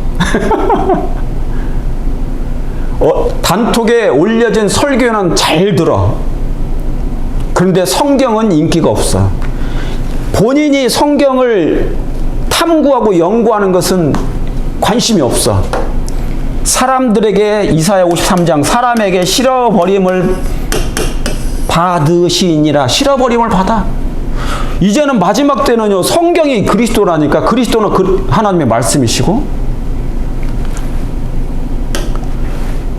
Speaker 1: 단톡에 올려진 설교는 잘 들어. 그런데 성경은 인기가 없어. 본인이 성경을 탐구하고 연구하는 것은 관심이 없어. 사람들에게 이사야 53장 사람에게 실어버림을 받으시니라. 실어버림을 받아. 이제는 마지막 때는요 성경이 그리스도라니까. 그리스도는 하나님의 말씀이시고.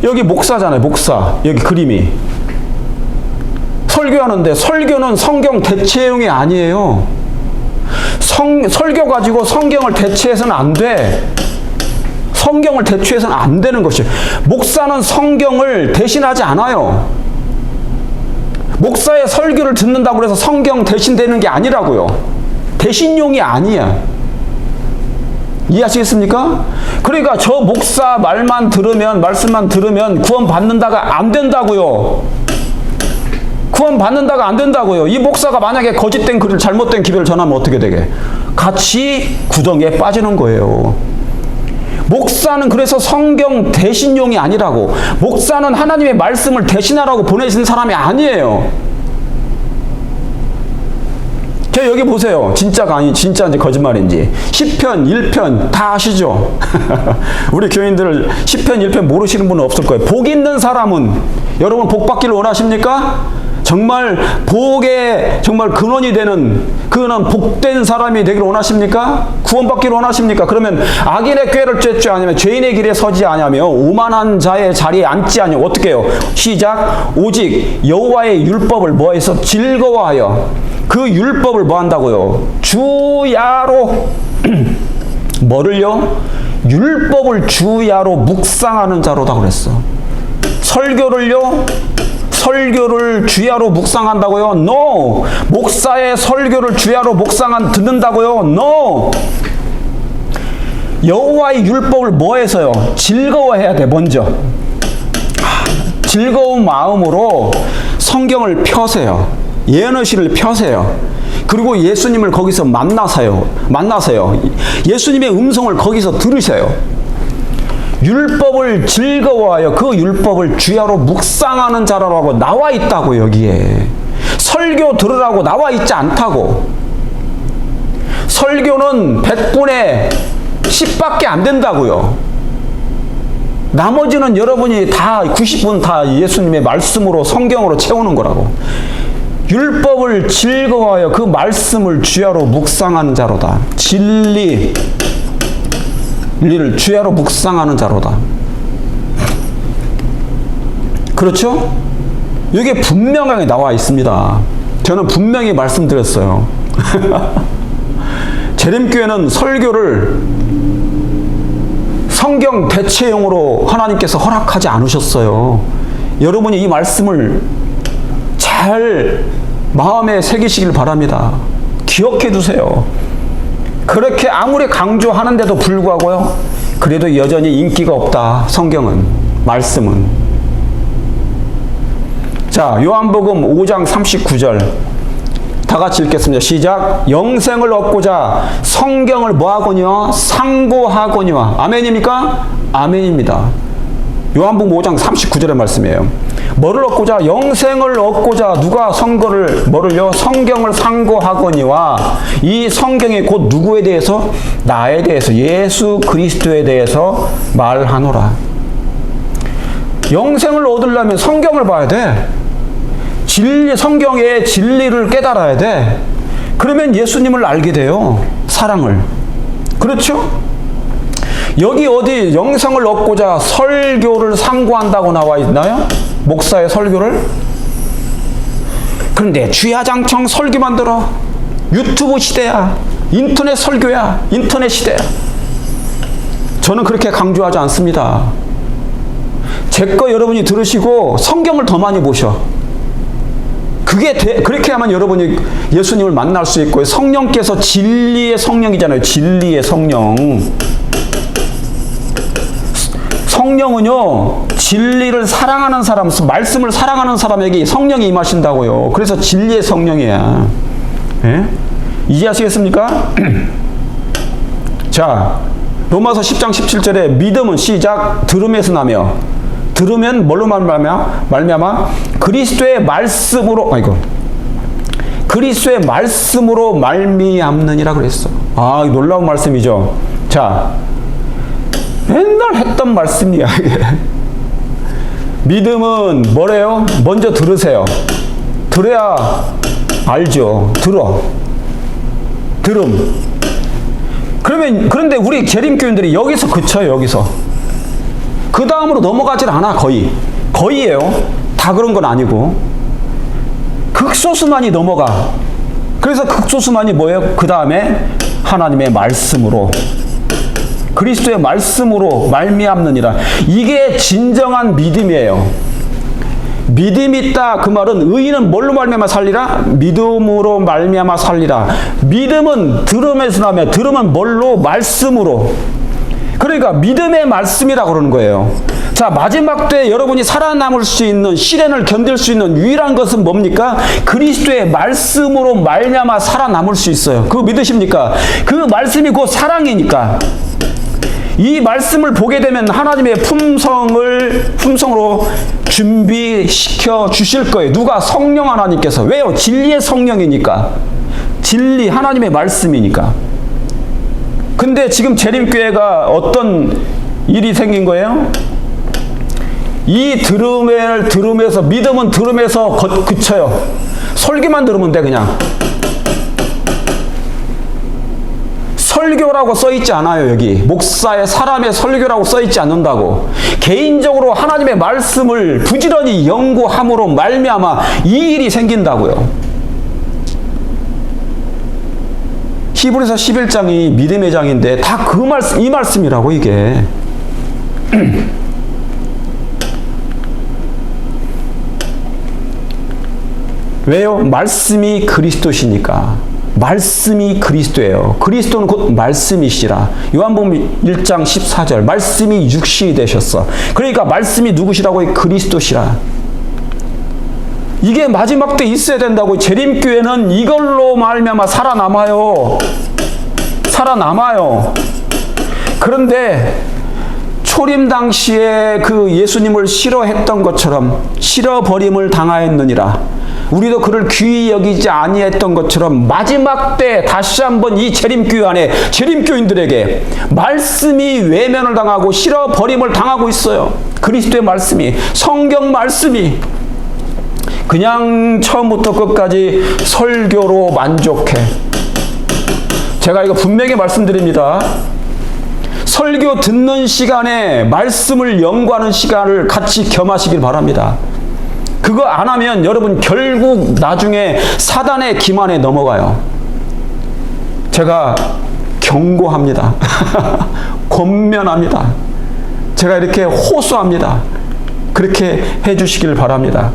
Speaker 1: 여기 목사잖아요. 목사. 여기 그림이. 설교하는데 설교는 성경 대체용이 아니에요. 설교 가지고 성경을 대체해서는 안 돼. 성경을 대체해서는 안 되는 것이에요. 목사는 성경을 대신하지 않아요. 목사의 설교를 듣는다고 해서 성경 대신되는 게 아니라고요. 대신용이 아니야. 이해하시겠습니까? 그러니까 저 목사 말씀만 들으면 구원 받는다가 안 된다고요. 구원 받는다가 안 된다고요. 이 목사가 만약에 거짓된 글을 잘못된 기별을 전하면 어떻게 되게? 같이 구덩이에 빠지는 거예요. 목사는 그래서 성경 대신용이 아니라고. 목사는 하나님의 말씀을 대신하라고 보내신 사람이 아니에요. 여기 보세요. 진짜가 진짜인지 거짓말인지. 시편 1편 다 아시죠? 우리 교인들 시편 1편 모르시는 분은 없을 거예요. 복 있는 사람은, 여러분 복 받기를 원하십니까? 정말 복의 정말 근원이 되는 그는 복된 사람이 되기를 원하십니까? 구원받기를 원하십니까? 그러면 악인의 꾀를 쫓지 않으며 죄인의 길에 서지 아니하며 오만한 자의 자리에 앉지 아니하며 어떻게 해요? 시작. 오직 여호와의 율법을 뭐해서 즐거워하여 그 율법을 뭐 한다고요? 주야로 뭐를요? 율법을 주야로 묵상하는 자로다 그랬어. 설교를 주야로 묵상한다고요? No. 목사의 설교를 주야로 듣는다고요? No. 여호와의 율법을 뭐해서요? 즐거워해야 돼. 먼저 즐거운 마음으로 성경을 펴세요. 예언의 시를 펴세요. 그리고 예수님을 거기서 만나세요. 예수님의 음성을 거기서 들으세요. 율법을 즐거워하여 그 율법을 주야로 묵상하는 자라고 나와 있다고. 여기에 설교 들으라고 나와 있지 않다고. 설교는 100분의 10밖에 안 된다고요. 나머지는 여러분이 다 90분 다 예수님의 말씀으로 성경으로 채우는 거라고. 율법을 즐거워하여 그 말씀을 주야로 묵상하는 자로다. 진리를 주야로 묵상하는 자로다. 그렇죠? 이게 분명하게 나와 있습니다. 저는 분명히 말씀드렸어요. 재림교회는 설교를 성경 대체용으로 하나님께서 허락하지 않으셨어요. 여러분이 이 말씀을 잘 마음에 새기시길 바랍니다. 기억해 두세요. 그렇게 아무리 강조하는데도 불구하고요, 그래도 여전히 인기가 없다. 성경은, 말씀은. 자, 요한복음 5장 39절 다 같이 읽겠습니다. 시작. 영생을 얻고자 성경을 뭐하거니와 상고하거니와. 아멘입니까? 아멘입니다. 요한복음 5장 39절의 말씀이에요. 뭐를 얻고자? 영생을 얻고자 누가 뭐를요? 성경을 상고하거니와. 이 성경이 곧 누구에 대해서? 나에 대해서, 예수 그리스도에 대해서 말하노라. 영생을 얻으려면 성경을 봐야 돼. 성경의 진리를 깨달아야 돼. 그러면 예수님을 알게 돼요. 사랑을. 그렇죠? 여기 어디 영생을 얻고자 설교를 상고한다고 나와 있나요? 목사의 설교를? 그런데 주야장창 설교만 들어. 유튜브 시대야. 인터넷 설교야. 인터넷 시대야. 저는 그렇게 강조하지 않습니다. 제 거 여러분이 들으시고 성경을 더 많이 보셔. 그렇게 하면 여러분이 예수님을 만날 수 있고요. 성령께서 진리의 성령이잖아요. 진리의 성령. 성령은요, 진리를 사랑하는 사람, 말씀을 사랑하는 사람에게 성령이 임하신다고요. 그래서 진리의 성령이야. 예? 이해하시겠습니까? 자, 로마서 10장 17절에 믿음은 시작, 들음에서 나며, 들으면 뭘로 말미암아? 그리스도의 말씀으로, 그리스도의 말씀으로 말미암느니라 그랬어. 아, 놀라운 말씀이죠. 자, 맨날 했던 말씀이야. 믿음은 뭐래요? 먼저 들으세요. 들어야 알죠. 들음. 그런데 우리 재림교인들이 여기서 그쳐요. 여기서. 그 다음으로 넘어가질 않아. 거의예요. 다 그런 건 아니고. 극소수만이 넘어가. 그래서 극소수만이 뭐예요? 그 다음에 하나님의 말씀으로, 그리스도의 말씀으로 말미암느니라. 이게 진정한 믿음이에요. 믿음이 있다. 그 말은 의인은 뭘로 말미암아 살리라? 믿음으로 말미암아 살리라. 믿음은 들음에서 나며, 들음은 뭘로? 말씀으로. 그러니까 믿음의 말씀이라고 그러는 거예요. 자, 마지막 때 여러분이 살아남을 수 있는, 시련을 견딜 수 있는 유일한 것은 뭡니까? 그리스도의 말씀으로 말미암아 살아남을 수 있어요. 그거 믿으십니까? 그 말씀이 곧 사랑이니까. 이 말씀을 보게 되면 하나님의 품성으로 준비시켜 주실 거예요. 누가? 성령 하나님께서. 왜요? 진리의 성령이니까. 진리, 하나님의 말씀이니까. 근데 지금 재림교회가 어떤 일이 생긴 거예요? 이 들음에서, 믿음은 들음에서 그쳐요. 설교만 들으면 돼, 그냥. 설교라고 써있지 않아요. 여기 목사의, 사람의 설교라고 써있지 않는다고. 개인적으로 하나님의 말씀을 부지런히 연구함으로 말미암아 이 일이 생긴다고요. 히브리서 11장이 믿음의 장인데 다 그 말씀, 이 말씀이라고. 이게 왜요? 말씀이 그리스도시니까. 말씀이 그리스도예요. 그리스도는 곧 말씀이시라. 요한복음 1장 14절. 말씀이 육신이 되셨어. 그러니까 말씀이 누구시라고? 그리스도시라. 이게 마지막 때 있어야 된다고. 재림교회는 이걸로 말미암아 살아남아요. 그런데 초림 당시에 그 예수님을 싫어했던 것처럼 싫어버림을 당하였느니라. 우리도 그를 귀히 여기지 아니했던 것처럼 마지막 때 다시 한번 이 재림교회 안에 재림교인들에게 말씀이 외면을 당하고 싫어버림을 당하고 있어요. 그리스도의 말씀이, 성경 말씀이. 그냥 처음부터 끝까지 설교로 만족해. 제가 이거 분명히 말씀드립니다. 설교 듣는 시간에 말씀을 연구하는 시간을 같이 겸하시길 바랍니다. 그거 안 하면 여러분 결국 나중에 사단의 기만에 넘어가요. 제가 경고합니다. 권면합니다. 제가 이렇게 호소합니다. 그렇게 해주시길 바랍니다.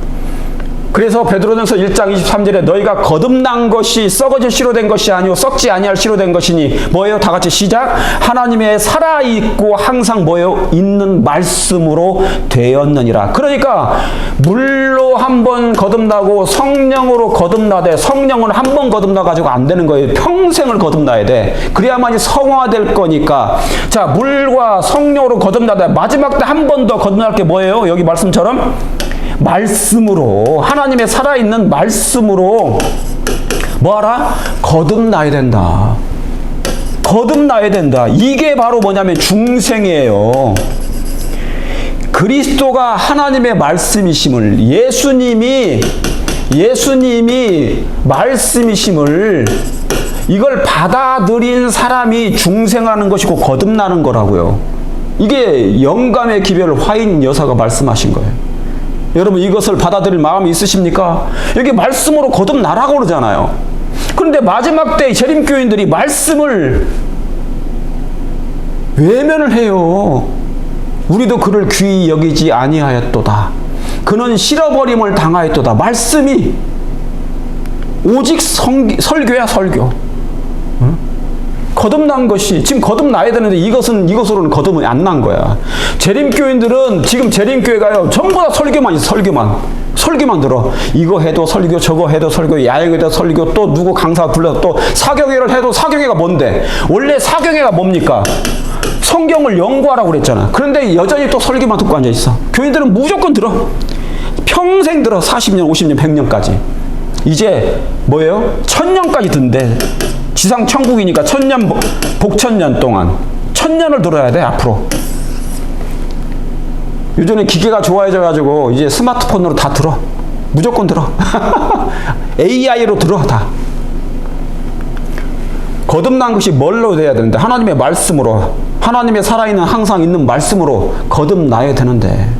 Speaker 1: 그래서 베드로전서 1장 23절에 너희가 거듭난 것이 썩어질 씨로 된 것이 아니오 썩지 아니할 씨로 된 것이니 뭐예요? 다 같이 시작. 하나님의 살아있고 항상 뭐예요? 있는 말씀으로 되었느니라. 그러니까 물로 한번 거듭나고 성령으로 거듭나되 성령은 한 번 거듭나 가지고 안 되는 거예요. 평생을 거듭나야 돼. 그래야만이 성화될 거니까. 자, 물과 성령으로 거듭나되 마지막 때 한 번 더 거듭날 게 뭐예요? 여기 말씀처럼 말씀으로, 하나님의 살아있는 말씀으로 뭐하라? 거듭나야 된다. 거듭나야 된다. 이게 바로 뭐냐면 중생이에요. 그리스도가 하나님의 말씀이심을, 예수님이 말씀이심을 이걸 받아들인 사람이 중생하는 것이고 거듭나는 거라고요. 이게 영감의 기별 화인 여사가 말씀하신 거예요. 여러분 이것을 받아들일 마음이 있으십니까? 여기 말씀으로 거듭나라고 그러잖아요. 그런데 마지막 때 재림교인들이 말씀을 외면을 해요. 우리도 그를 귀히 여기지 아니하였도다. 그는 실어버림을 당하였도다. 말씀이 오직 설교야 설교. 응? 거듭난 것이 지금 거듭나야 되는데 이것으로는 거듭이 안 난 거야. 재림교인들은 지금 재림교회가요 전부 다 설교만 있어. 설교만 들어. 이거 해도 설교, 저거 해도 설교, 야영해도 설교, 또 누구 강사 불러서 또 사경회를 해도 사경회가 뭔데? 원래 사경회가 뭡니까? 성경을 연구하라고 그랬잖아. 그런데 여전히 또 설교만 듣고 앉아 있어. 교인들은 무조건 들어. 평생 들어. 40년, 50년, 100년까지. 이제 뭐예요? 1000년까지 듣는데. 지상 천국이니까 1000년, 복천년 동안 1000년을 들어야 돼 앞으로. 요즘에 기계가 좋아져가지고 이제 스마트폰으로 다 들어. 무조건 들어. AI로 들어 다. 거듭난 것이 뭘로 돼야 되는데? 하나님의 말씀으로, 하나님의 살아있는 항상 있는 말씀으로 거듭나야 되는데,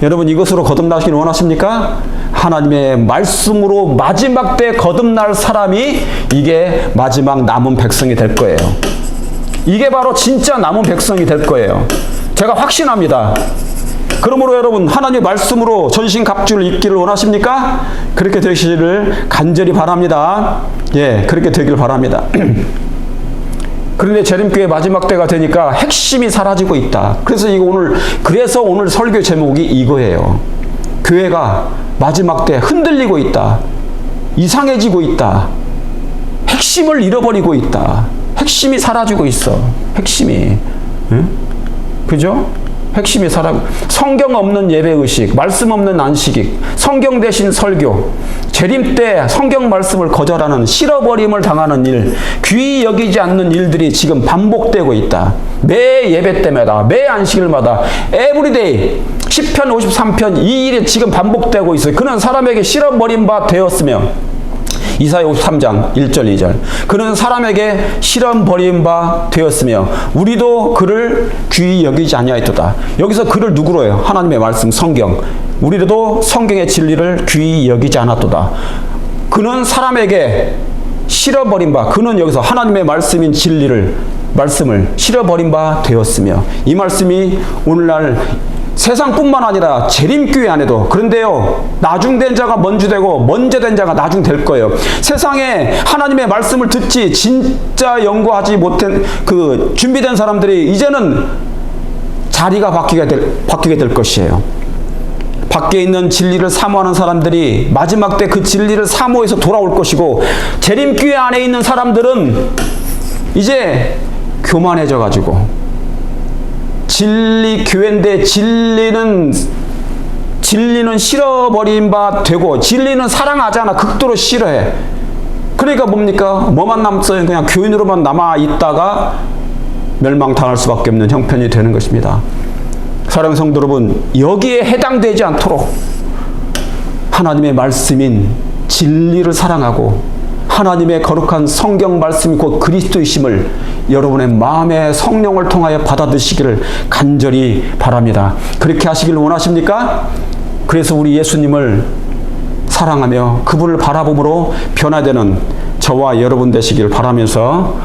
Speaker 1: 여러분 이것으로 거듭나시길 원하십니까? 하나님의 말씀으로 마지막 때 거듭날 사람이 이게 마지막 남은 백성이 될 거예요. 이게 바로 진짜 남은 백성이 될 거예요. 제가 확신합니다. 그러므로 여러분 하나님의 말씀으로 전신갑주를 입기를 원하십니까? 그렇게 되시기를 간절히 바랍니다. 예, 그렇게 되길 바랍니다. 그런데 재림교회 마지막 때가 되니까 핵심이 사라지고 있다. 그래서 오늘 설교 제목이 이거예요. 교회가 마지막 때 흔들리고 있다. 이상해지고 있다. 핵심을 잃어버리고 있다. 핵심이 사라지고 있어. 핵심이. 응? 그죠? 핵심이 사라지고. 성경 없는 예배의식, 말씀 없는 안식일, 성경 대신 설교, 재림 때 성경 말씀을 거절하는, 실어버림을 당하는 일, 귀히 여기지 않는 일들이 지금 반복되고 있다. 매 예배 때마다, 매 안식일마다, 에브리데이, 10편, 53편, 이 일이 지금 반복되고 있어요. 그는 사람에게 실어버린 바 되었으며, 이사야 53장 1절 2절. 그는 사람에게 실험 버린 바 되었으며 우리도 그를 귀히 여기지 아니하였도다. 여기서 그를 누구로 해요? 하나님의 말씀 성경. 우리도 성경의 진리를 귀히 여기지 않았도다. 그는 사람에게 실어버린 바, 그는 여기서 하나님의 말씀인 말씀을 실어버린 바 되었으며, 이 말씀이 오늘날 세상뿐만 아니라 재림교회 안에도, 그런데요 나중된 자가 먼저 되고 먼저 된 자가 나중 될 거예요. 세상에 하나님의 말씀을 듣지 진짜 연구하지 못한 준비된 사람들이 이제는 자리가 바뀌게 될 것이에요. 밖에 있는 진리를 사모하는 사람들이 마지막 때 그 진리를 사모해서 돌아올 것이고, 재림교회 안에 있는 사람들은 이제 교만해져 가지고, 진리 교회인데 진리는 싫어버린 바 되고, 진리는 사랑하지 않아. 극도로 싫어해. 그러니까 뭡니까? 뭐만 남았어요? 그냥 교인으로만 남아 있다가 멸망당할 수밖에 없는 형편이 되는 것입니다. 사랑하는 성도 여러분, 여기에 해당되지 않도록 하나님의 말씀인 진리를 사랑하고 하나님의 거룩한 성경 말씀이 곧 그리스도이심을 여러분의 마음의 성령을 통하여 받아드시기를 간절히 바랍니다. 그렇게 하시길 원하십니까? 그래서 우리 예수님을 사랑하며 그분을 바라봄으로 변화되는 저와 여러분 되시길 바라면서